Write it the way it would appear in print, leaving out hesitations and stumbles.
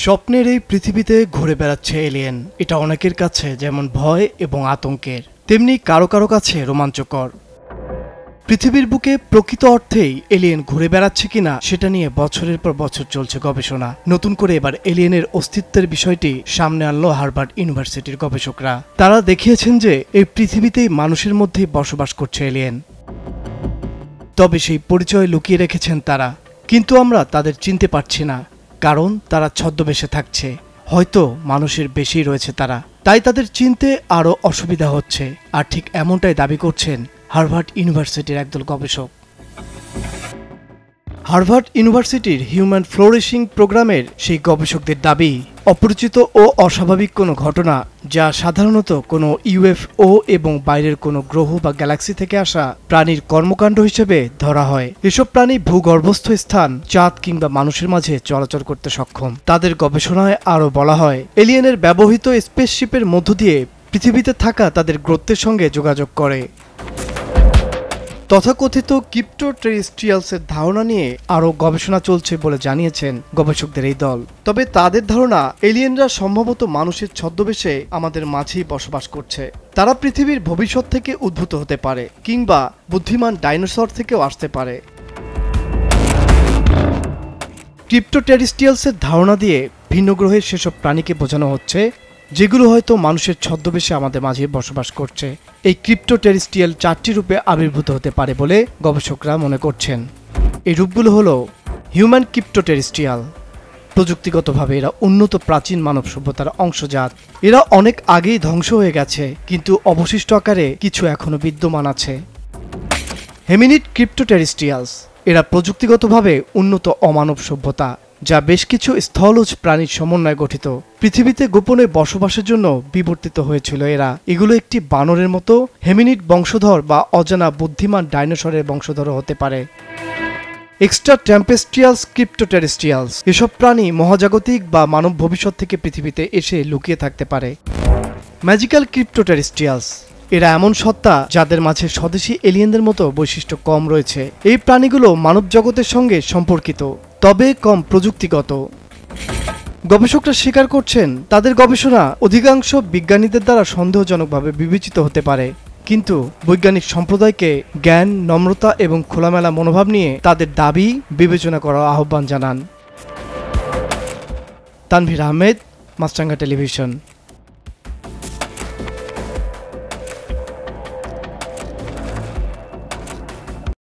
স্বপ্নের এই পৃথিবীতে ঘুরে বেড়াচ্ছে এলিয়েন। এটা অনেকের কাছে যেমন ভয় এবং আতঙ্কের, তেমনি কারো কারো কাছে রোমাঞ্চকর। পৃথিবীর বুকে প্রকৃত অর্থেই এলিয়েন ঘুরে বেড়াচ্ছে কিনা সেটা নিয়ে বছরের পর বছর চলছে গবেষণা। নতুন করে এবার এলিয়েনের অস্তিত্বের বিষয়টি সামনে আনলো হার্ভার্ড ইউনিভার্সিটির গবেষকরা। তারা দেখিয়েছেন যে এই পৃথিবীতেই মানুষের মধ্যেই বসবাস করছে এলিয়েন। তবে সেই পরিচয় লুকিয়ে রেখেছেন তারা, কিন্তু আমরা তাদের চিনতে পারছি না, কারণ তারা ছদ্মবেশে থাকছে। হয়তো মানুষের বেশি রয়েছে তারা, তাই তাদের চিনতে আরও অসুবিধা হচ্ছে। আর ঠিক এমনটাই দাবি করছেন হার্ভার্ড ইউনিভার্সিটির একদল গবেষক। হার্ভার্ড ইউনিভার্সিটির হিউম্যান ফ্লোরিশিং প্রোগ্রামের সেই গবেষকদের দাবি, অপরিচিত ও অস্বাভাবিক কোনো ঘটনা যা সাধারণত কোনো ইউএফও এবং বাইরের কোনো গ্রহ বা গ্যালাক্সি থেকে আসা প্রাণীর কর্মকাণ্ড হিসেবে ধরা হয়। এসব প্রাণী ভূগর্ভস্থ স্থান, চাঁদ কিংবা মানুষের মাঝে চলাচল করতে সক্ষম। তাদের গবেষণায় আরও বলা হয়, এলিয়েনের ব্যবহৃত স্পেসশিপের মধ্য দিয়ে পৃথিবীতে থাকা তাদের গ্রহের সঙ্গে যোগাযোগ করে। তথাকথিত ক্রিপ্টোটেরিস্ট্রিয়ালসের ধারণা নিয়ে আরও গবেষণা চলছে বলে জানিয়েছেন গবেষকদের এই দল। তবে তাদের ধারণা, এলিয়েনরা সম্ভবত মানুষের ছদ্মবেশে আমাদের মাঝেই বসবাস করছে। তারা পৃথিবীর ভবিষ্যৎ থেকে উদ্ভূত হতে পারে, কিংবা বুদ্ধিমান ডাইনোসর থেকেও আসতে পারে। ক্রিপ্টোটেরিস্ট্রিয়ালসের ধারণা দিয়ে ভিন্ন গ্রহের সেসব প্রাণীকে বোঝানো হচ্ছে যেগুলো হয়তো মানুষের ছদ্মবেশে আমাদের মাঝে বসবাস করছে। এই ক্রিপ্টোটেরিস্ট্রিয়াল 4টি রূপে আবির্ভূত হতে পারে বলে গবেষকরা মনে করছেন। এই রূপগুলো হলো হিউম্যান ক্রিপ্টোটেরিস্ট্রিয়াল। প্রযুক্তিগতভাবে এরা উন্নত প্রাচীন মানব সভ্যতার অংশজাত। এরা অনেক আগেই ধ্বংস হয়ে গেছে, কিন্তু অবশিষ্ট আকারে কিছু এখনো বিদ্যমান আছে। হেমিনিড ক্রিপ্টোটেরিস্ট্রিয়ালস, এরা প্রযুক্তিগতভাবে উন্নত অমানব সভ্যতা, যা বেশ কিছু স্থলজ প্রাণীর সমন্বয়ে গঠিত। পৃথিবীতে গোপনে বসবাসের জন্য বিবর্তিত হয়েছিল এরা। এগুলো একটি বানরের মতো হেমিনিড বংশধর বা অজানা বুদ্ধিমান ডাইনোসরের বংশধরও হতে পারে। এক্সট্রা টেম্পেস্ট্রিয়ালস ক্রিপ্টোটেরিস্ট্রিয়ালস, এসব প্রাণী মহাজাগতিক বা মানব ভবিষ্যৎ থেকে পৃথিবীতে এসে লুকিয়ে থাকতে পারে। ম্যাজিক্যাল ক্রিপ্টোটেরিস্ট্রিয়ালস, এরা এমন সত্তা যাদের মাঝে স্বদেশী এলিয়েনদের মতো বৈশিষ্ট্য কম রয়েছে। এই প্রাণীগুলো মানব জগতের সঙ্গে সম্পর্কিত, তবে কম প্রযুক্তিগত। গবেষকরা স্বীকার করছেন, তাদের গবেষণা অধিকাংশ বিজ্ঞানীদের দ্বারা সন্দেহজনকভাবে বিবেচিত হতে পারে, কিন্তু বৈজ্ঞানিক সম্প্রদায়কে জ্ঞান, নম্রতা এবং খোলামেলা মনোভাব নিয়ে তাদের দাবি বিবেচনা করার আহ্বান জানান। তানভীর আহমেদ, মাছরাঙ্গা টেলিভিশন।